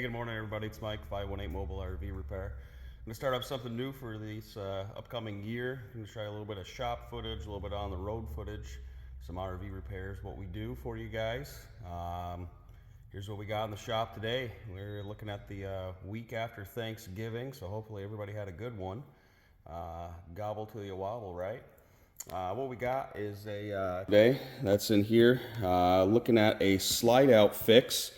Hey, good morning everybody. It's Mike, 518 Mobile RV Repair. I'm going to start up something new for this upcoming year. I'm going to try a little bit of shop footage, a little bit on the road footage, some RV repairs, what we do for you guys. Here's what we got in the shop today. We're looking at the week after Thanksgiving, so hopefully everybody had a good one. Gobble till you wobble, right? What we got is a today that's in here, looking at a slide out fix.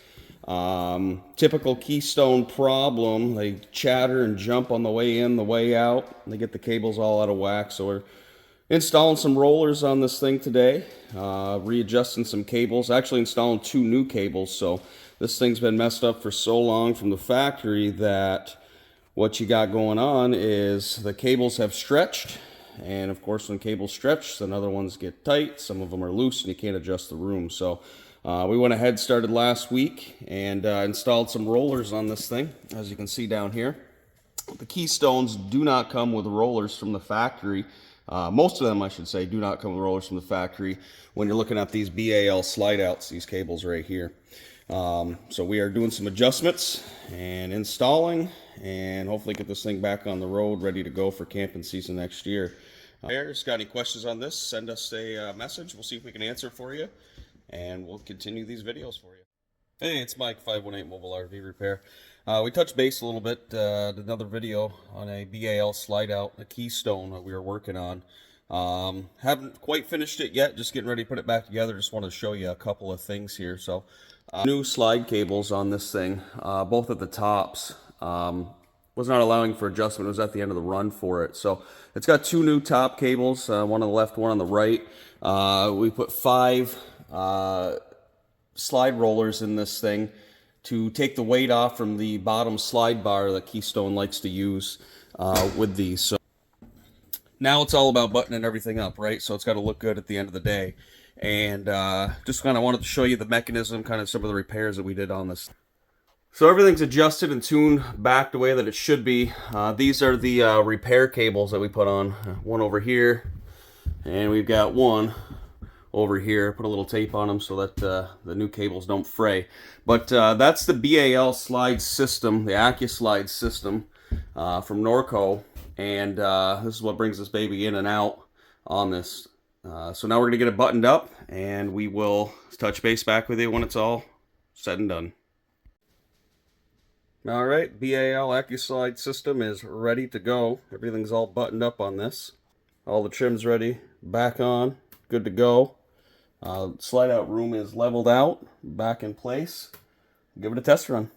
Typical Keystone problem. They chatter and jump on the way in, the way out. They get the cables all out of whack. So we're installing some rollers on this thing today, readjusting some cables, actually installing 2 new cables. So this thing's been messed up for so long from the factory that what you got going on is the cables have stretched. And of course, when cables stretch, then other ones get tight. Some of them are loose and you can't adjust the room. So we went ahead, started last week, and installed some rollers on this thing, as you can see down here. The Keystones do not come with rollers from the factory. Most of them, I should say, do not come with rollers from the factory when you're looking at these BAL slide outs, these cables right here. So we are doing some adjustments and installing, and hopefully get this thing back on the road, ready to go for camping season next year. Got any questions on this, send us a message. We'll see if we can answer for you, and we'll continue these videos for you. Hey, it's Mike, 518 Mobile RV Repair. We touched base a little bit, did another video on a BAL slide out, a Keystone that we were working on. Haven't quite finished it yet, just getting ready to put it back together. Just wanted to show you a couple of things here. So new slide cables on this thing, both at the tops. Was not allowing for adjustment. It was at the end of the run for it. So it's got 2 new top cables, one on the left, one on the right. We put 5 slide rollers in this thing to take the weight off from the bottom slide bar that Keystone likes to use with these. So now it's all about buttoning everything up, right? So it's got to look good at the end of the day. And just kind of wanted to show you the mechanism, kind of some of the repairs that we did on this. So everything's adjusted and tuned back the way that it should be. These are the repair cables that we put on. One over here, and we've got one over here. Put a little tape on them so that the new cables don't fray. But that's the BAL slide system, the AccuSlide system from Norco. And this is what brings this baby in and out on this. So now we're going to get it buttoned up, and we will touch base back with you when it's all said and done. All right, BAL AccuSlide system is ready to go. Everything's all buttoned up on this. All the trim's ready, back on, good to go. Slide out room is leveled out, back in place. Give it a test run.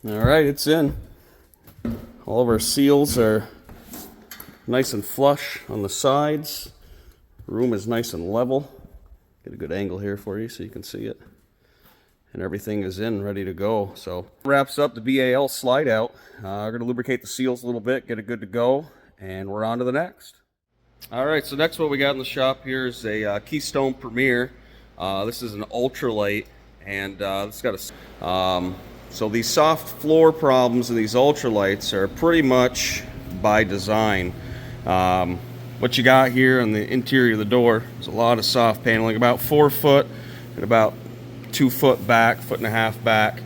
All right, it's in. All of our seals are nice and flush on the sides. The room is nice and level. Get a good angle here for you so you can see it. And everything is in, ready to go. So wraps up the BAL slide out. We're going to lubricate the seals a little bit, get it good to go, and we're on to the next. All right, so next what we got in the shop here is a Keystone Premier. This is an Ultra Lite, and it's got a... So these soft floor problems and these ultralights are pretty much by design. What you got here on the interior of the door is a lot of soft paneling, about 4 foot and about 2 foot back, 1.5 foot back,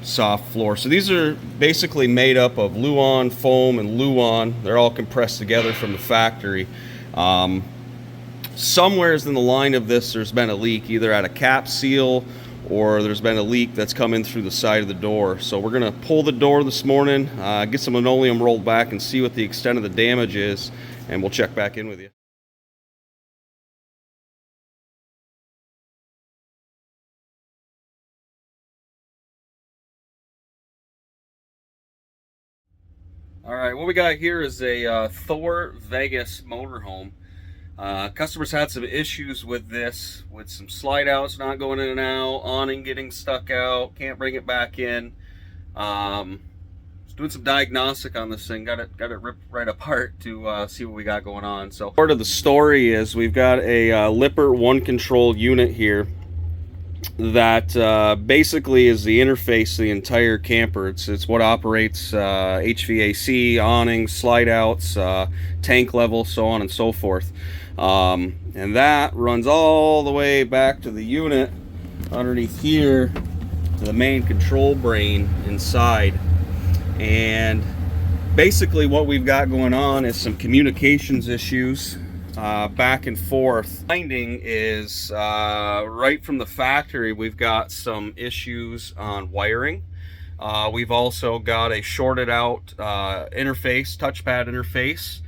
soft floor. So these are basically made up of Luan foam and Luan. They're all compressed together from the factory. Somewheres in the line of this, there's been a leak, either at a cap seal or there's been a leak that's come in through the side of the door. So we're going to pull the door this morning, get some linoleum rolled back and see what the extent of the damage is, and we'll check back in with you. All right, what we got here is a Thor Vegas motorhome. Customers had some issues with this, with some slide outs not going in and out, awning getting stuck out, can't bring it back in. Doing some diagnostic on this thing. Got it ripped right apart to see what we got going on. So part of the story is we've got a Lippert One Controll unit here that basically is the interface to the entire camper. It's what operates HVAC, awnings, slide outs, tank level, so on and so forth. And that runs all the way back to the unit underneath here to the main control brain inside. And basically what we've got going on is some communications issues back and forth. Finding is right from the factory we've got some issues on wiring. We've also got a shorted out interface, touchpad interface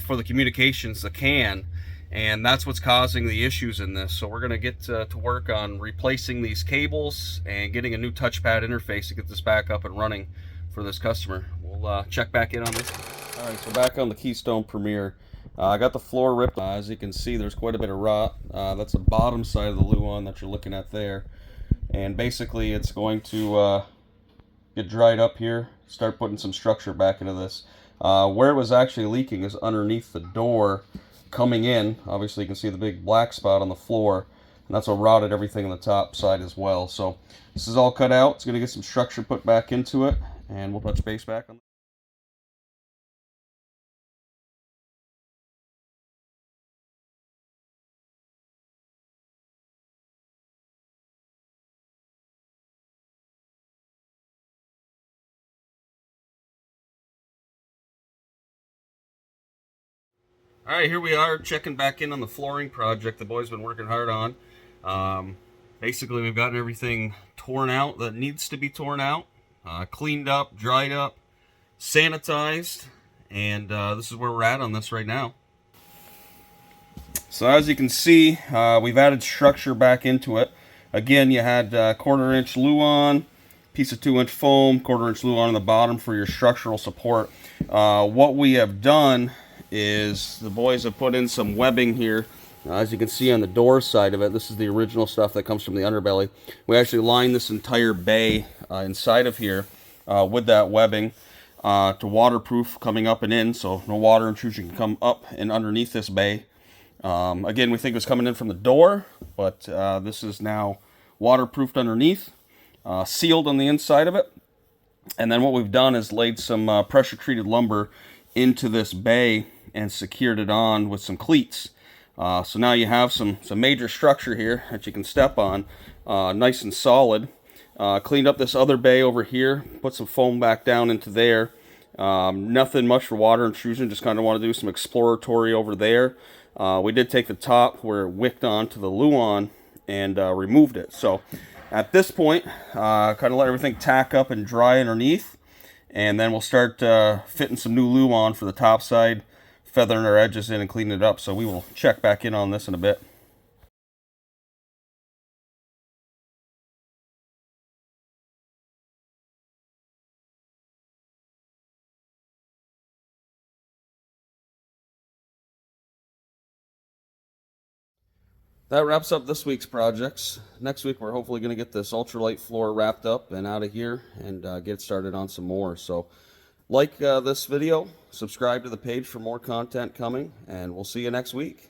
for the communications, the CAN, and that's what's causing the issues in this. So we're going to get to work on replacing these cables and getting a new touchpad interface to get this back up and running for this customer. We'll check back in on this. All right, so back on the Keystone Premier. I got the floor ripped. As you can see, there's quite a bit of rot. That's the bottom side of the Luan that you're looking at there. And basically it's going to get dried up here, start putting some structure back into this. Where it was actually leaking is underneath the door coming in. Obviously you can see the big black spot on the floor, and that's what rotted everything on the top side as well. So this is all cut out. It's going to get some structure put back into it, and we'll touch base back on. All right, here we are checking back in on the flooring project the boys been working hard on. Basically, we've gotten everything torn out that needs to be torn out, cleaned up, dried up, sanitized, and this is where we're at on this right now. So as you can see, we've added structure back into it. Again, you had 1/4 inch Luan, piece of 2-inch foam, 1/4 inch Luan on the bottom for your structural support. What we have done is the boys have put in some webbing here. As you can see on the door side of it, this is the original stuff that comes from the underbelly. We actually lined this entire bay inside of here with that webbing to waterproof coming up and in, so no water intrusion can come up and underneath this bay. Again, we think it was coming in from the door, but this is now waterproofed underneath, sealed on the inside of it. And then what we've done is laid some pressure treated lumber into this bay and secured it on with some cleats. So now you have some major structure here that you can step on, nice and solid. Cleaned up this other bay over here, put some foam back down into there. Nothing much for water intrusion, just kind of want to do some exploratory over there. We did take the top where it wicked onto the Luan and removed it. So at this point, kind of let everything tack up and dry underneath, and then we'll start fitting some new Luan for the top side, feathering our edges in and cleaning it up. So we will check back in on this in a bit. That wraps up this week's projects. Next week we're hopefully going to get this Ultra Lite floor wrapped up and out of here and get started on some more. So like this video, subscribe to the page for more content coming, and we'll see you next week.